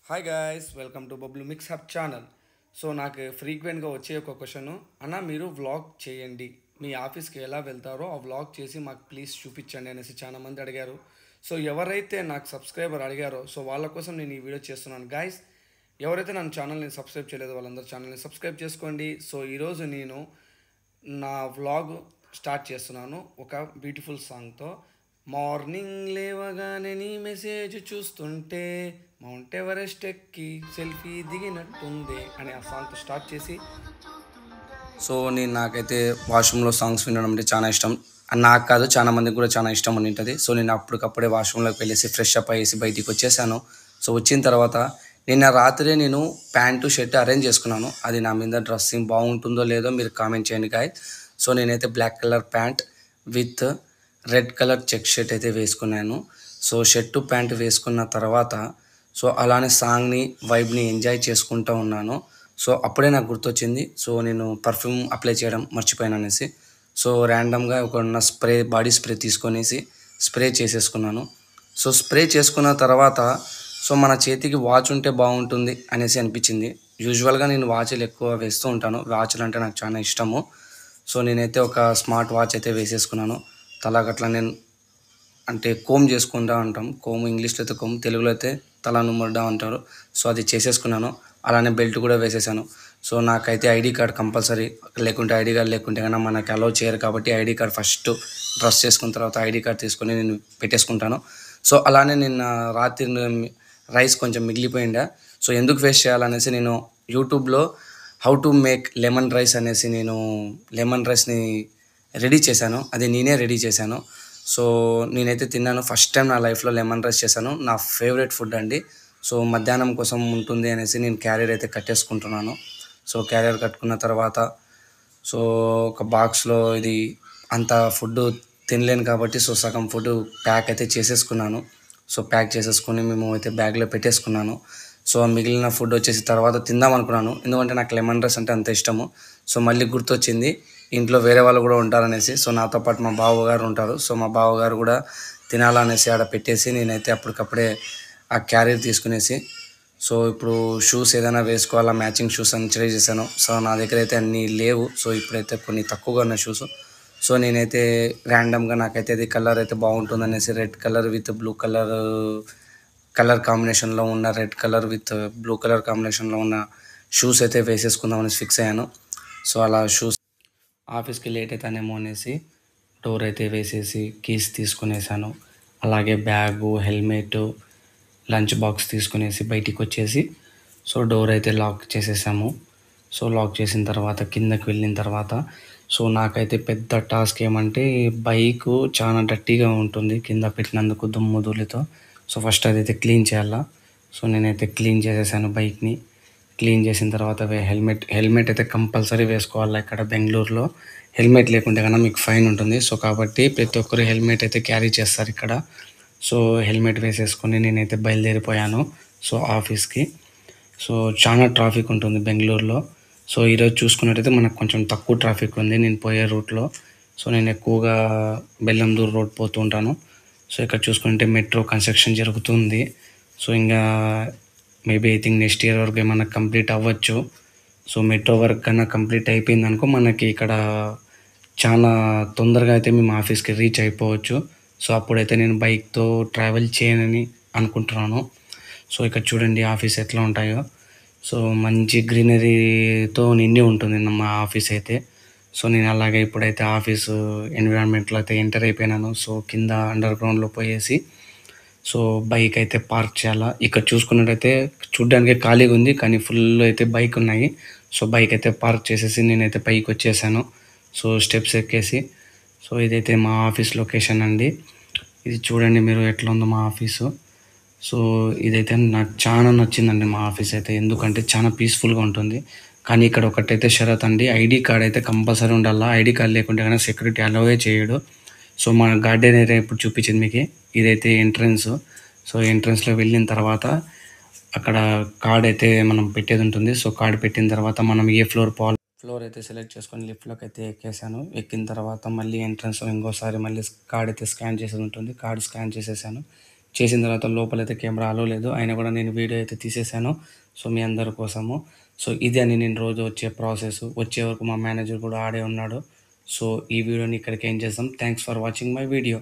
Hi guys, welcome to Bablu mix hub channel. So నాకు ఫ్రీక్వెంట్గా వచ్చే ఒక క్వశ్చన్, అన్న మీరు వ్లాగ్ చేయండి, మీ ఆఫీస్కి ఎలా వెళ్తారో ఆ వ్లాగ్ చేసి మాకు ప్లీజ్ చూపించండి అనేసి చాలామంది అడిగారు. సో ఎవరైతే నాకు సబ్స్క్రైబర్ అడిగారో సో వాళ్ళ కోసం నేను ఈ వీడియో చేస్తున్నాను గాయ్స్. ఎవరైతే నన్ను ఛానల్ని సబ్స్క్రైబ్ చేయలేదో వాళ్ళందరూ ఛానల్ని సబ్స్క్రైబ్ చేసుకోండి. సో ఈరోజు నేను నా వ్లాగ్ స్టార్ట్ చేస్తున్నాను ఒక బ్యూటిఫుల్ సాంగ్తో. మార్నింగ్ లేవగానే నీ మెసేజ్ చూస్తుంటే మౌంట్ ఎవరెస్ట్ ఎక్కి సెల్ఫీ దిగినట్టుంది అనే ఆ సాంగ్తో స్టార్ట్ చేసి, సో నాకైతే వాష్రూమ్లో సాంగ్స్ వినడం అంటే చాలా ఇష్టం. నాకు కాదు, చాలా మందికి కూడా చాలా ఇష్టం అని ఉంటుంది. సో నేను అప్పటికప్పుడే వాష్రూమ్లోకి వెళ్ళేసి ఫ్రెష్ అప్ అయ్యేసి బయటికి వచ్చేసాను. సో వచ్చిన తర్వాత నిన్న రాత్రే నేను ప్యాంటు షర్ట్ అరేంజ్ చేసుకున్నాను. అది నా మీద డ్రెస్సింగ్ బాగుంటుందో లేదో మీరు కామెంట్ చేయండి గాయ్. సో నేనైతే black colour pant with red colour check shirt అయితే వేసుకున్నాను. సో షర్టు ప్యాంట్ వేసుకున్న తర్వాత సో అలానే సాంగ్ని వైబ్ని ఎంజాయ్ చేసుకుంటూ ఉన్నాను. సో అప్పుడే నాకు గుర్తొచ్చింది, సో నేను పర్ఫ్యూమ్ అప్లై చేయడం మర్చిపోయాను అనేసి. సో ర్యాండమ్గా ఒక స్ప్రే, బాడీ స్ప్రే తీసుకొనేసి స్ప్రే చేసేసుకున్నాను. సో స్ప్రే చేసుకున్న తర్వాత సో మన చేతికి వాచ్ ఉంటే బాగుంటుంది అనేసి అనిపించింది. యూజువల్గా నేను వాచ్లు ఎక్కువ వేస్తూ ఉంటాను, వాచ్లు అంటే నాకు చాలా ఇష్టము. సో నేనైతే ఒక స్మార్ట్ వాచ్ అయితే వేసేసుకున్నాను. తలగట్లా నేను అంటే కోమ్ చేసుకుంటా ఉంటాం, కోమ్ ఇంగ్లీష్లో అయితే కోమ్, తెలుగులో అయితే తల నుమ్మడా అంటారు. సో అది చేసేసుకున్నాను. అలానే బెల్ట్ కూడా వేసేసాను. సో నాకైతే ఐడి కార్డ్ కంపల్సరీ, లేకుంటే ఐడి కార్డ్ లేకుంటే కన్నా మనకి అలౌ చేయరు కాబట్టి ఐడి కార్డ్ ఫస్ట్ డ్రెస్ చేసుకున్న తర్వాత ఐడి కార్డ్ తీసుకొని నేను పెట్టేసుకుంటాను. సో అలానే నిన్న రాత్రి రైస్ కొంచెం మిగిలిపోయిందా, సో ఎందుకు వేస్ట్ చేయాలనేసి నేను యూట్యూబ్లో how to make lemon rice అనేసి నేను లెమన్ రైస్ని రెడీ చేశాను. అది నేనే రెడీ చేశాను. సో నేనైతే తిన్నాను, ఫస్ట్ టైం నా లైఫ్లో లెమన్ రైస్ చేశాను. నా ఫేవరెట్ ఫుడ్ అండి. సో మధ్యాహ్నం కోసం ఉంటుంది అనేసి నేను క్యారియర్ అయితే కట్టేసుకుంటున్నాను. సో క్యారియర్ కట్టుకున్న తర్వాత సో ఒక బాక్స్లో ఇది అంత ఫుడ్ తినలేను కాబట్టి సో సగం ఫుడ్ ప్యాక్ అయితే చేసేసుకున్నాను. సో ప్యాక్ చేసేసుకొని మేము అయితే బ్యాగ్లో పెట్టేసుకున్నాను. సో మిగిలిన ఫుడ్ వచ్చేసి తర్వాత తిందాం అనుకున్నాను, ఎందుకంటే నాకు లెమన్ రైస్ అంటే అంత ఇష్టము. సో మళ్ళీ గుర్తొచ్చింది ఇంట్లో వేరే వాళ్ళు కూడా ఉంటారనేసి. సో నాతో పాటు మా బావగారు ఉంటారు. సో మా బావగారు కూడా తినాలనేసి ఆడ పెట్టేసి నేనైతే అప్పటికప్పుడే ఆ క్యారియర్ తీసుకునేసి సో ఇప్పుడు షూస్ ఏదైనా వేసుకోవాలా, మ్యాచింగ్ షూస్ అని ట్రై చేశాను. సో నా దగ్గర అయితే అన్నీ లేవు. సో ఇప్పుడైతే కొన్ని తక్కువగా ఉన్న షూస్. సో నేనైతే ర్యాండమ్గా నాకైతే అది కలర్ అయితే బాగుంటుందనేసి red colour with blue colour కాంబినేషన్లో ఉన్న, red colour with blue colour కాంబినేషన్లో ఉన్న షూస్ అయితే వేసేసుకుందామని ఫిక్స్ అయ్యాను. సో అలా షూస్ ఆఫీస్కి లేట్ అవుతానేమో అనేసి డోర్ అయితే వేసేసి కీస్ తీసుకునేసాను. అలాగే బ్యాగు, హెల్మెట్, లంచ్ బాక్స్ తీసుకునేసి బయటికి వచ్చేసి సో డోర్ అయితే లాక్ చేసేసాము. సో లాక్ చేసిన తర్వాత కిందకి వెళ్ళిన తర్వాత సో నాకైతే పెద్ద టాస్క్ ఏమంటే బైక్ చాలా డర్టీగా ఉంటుంది కింద పెట్టినందుకు దుమ్ము ధూళితో. సో ఫస్ట్ అదైతే క్లీన్ చేయాలా. సో నేనైతే క్లీన్ చేసేసాను బైక్ని. క్లీన్ చేసిన తర్వాత హెల్మెట్ అయితే కంపల్సరీ వేసుకోవాలి. ఇక్కడ బెంగళూరులో హెల్మెట్ లేకుంటే కన్నా మీకు ఫైన్ ఉంటుంది. సో కాబట్టి ప్రతి ఒక్కరు హెల్మెట్ అయితే క్యారీ చేస్తారు ఇక్కడ. సో హెల్మెట్ వేసేసుకొని నేనైతే బయలుదేరిపోయాను సో ఆఫీస్కి. సో చాలా ట్రాఫిక్ ఉంటుంది బెంగళూరులో. సో ఈరోజు చూసుకున్నట్టయితే మనకు కొంచెం తక్కువ ట్రాఫిక్ ఉంది నేను పోయే రూట్లో. సో నేను ఎక్కువగా బెల్లందూరు రోడ్ పోతూ ఉంటాను. సో ఇక్కడ చూసుకుంటే మెట్రో కన్స్ట్రక్షన్ జరుగుతుంది. సో ఇంకా maybe I think next year వరకు ఏమన్నా కంప్లీట్ అవ్వచ్చు. సో మెట్రో వర్క్ కన్నా కంప్లీట్ అయిపోయింది అనుకో మనకి ఇక్కడ చాలా తొందరగా అయితే మేము ఆఫీస్కి రీచ్ అయిపోవచ్చు. సో అప్పుడైతే నేను బైక్తో ట్రావెల్ చేయనని అనుకుంటున్నాను. సో ఇక్కడ చూడండి ఆఫీస్ ఎట్లా ఉంటాయో. సో మంచి గ్రీనరీతో నిండి ఉంటుంది మా ఆఫీస్ అయితే. సో నేను అలాగే ఇప్పుడైతే ఆఫీసు ఎన్విరాన్మెంట్లో అయితే ఎంటర్ అయిపోయినాను. సో కింద అండర్ గ్రౌండ్లో పోయేసి సో బైక్ అయితే పార్క్ చేయాలా. ఇక్కడ చూసుకున్నట్టయితే చూడ్డానికి ఖాళీగా ఉంది కానీ ఫుల్ అయితే బైక్ ఉన్నాయి. సో బైక్ అయితే పార్క్ చేసేసి నేనైతే పైకి వచ్చేసాను. సో స్టెప్స్ ఎక్కేసి సో ఇదైతే మా ఆఫీస్ లొకేషన్ అండి. ఇది చూడండి మీరు ఎట్లా ఉందో మా ఆఫీసు. సో ఇదైతే నాకు చాలా నచ్చిందండి మా ఆఫీస్ అయితే, ఎందుకంటే చాలా పీస్ఫుల్గా ఉంటుంది. కానీ ఇక్కడ ఒకటైతే షరత్ అండి, ఐడి కార్డ్ అయితే కంపల్సరీ ఉండాలా. ఐడి కార్డ్ లేకుంటే కానీ సెక్యూరిటీ అలౌవే చేయడు. సో మన గార్డెన్ ఏరియా ఇప్పుడు చూపించింది మీకు, ఇదైతే ఎంట్రన్స్. సో ఎంట్రన్స్లో వెళ్ళిన తర్వాత అక్కడ కార్డ్ అయితే మనం పెట్టేది ఉంటుంది. సో కార్డ్ పెట్టిన తర్వాత మనం ఏ ఫ్లోర్ పోవాలి, ఫ్లోర్ అయితే సెలెక్ట్ చేసుకొని లిఫ్ట్లోకి అయితే ఎక్కేసాను. ఎక్కిన తర్వాత మళ్ళీ ఎంట్రన్స్లో ఇంకోసారి మళ్ళీ కార్డ్ అయితే స్కాన్ చేసేది ఉంటుంది. కార్డ్ స్కాన్ చేసేసాను. చేసిన తర్వాత లోపలైతే కెమెరా అలో లేదు. అయినా కూడా నేను వీడియో అయితే తీసేశాను. సో, మీ అందరి కోసము. సో, ఇది అని నేను రోజు వచ్చే ప్రాసెస్. వచ్చే వరకు మా మేనేజర్ కూడా ఆడే ఉన్నాడు. సో, ఈ వీడియోని ఇక్కడికి ఎండ్ చేద్దాం. Thanks for watching my video.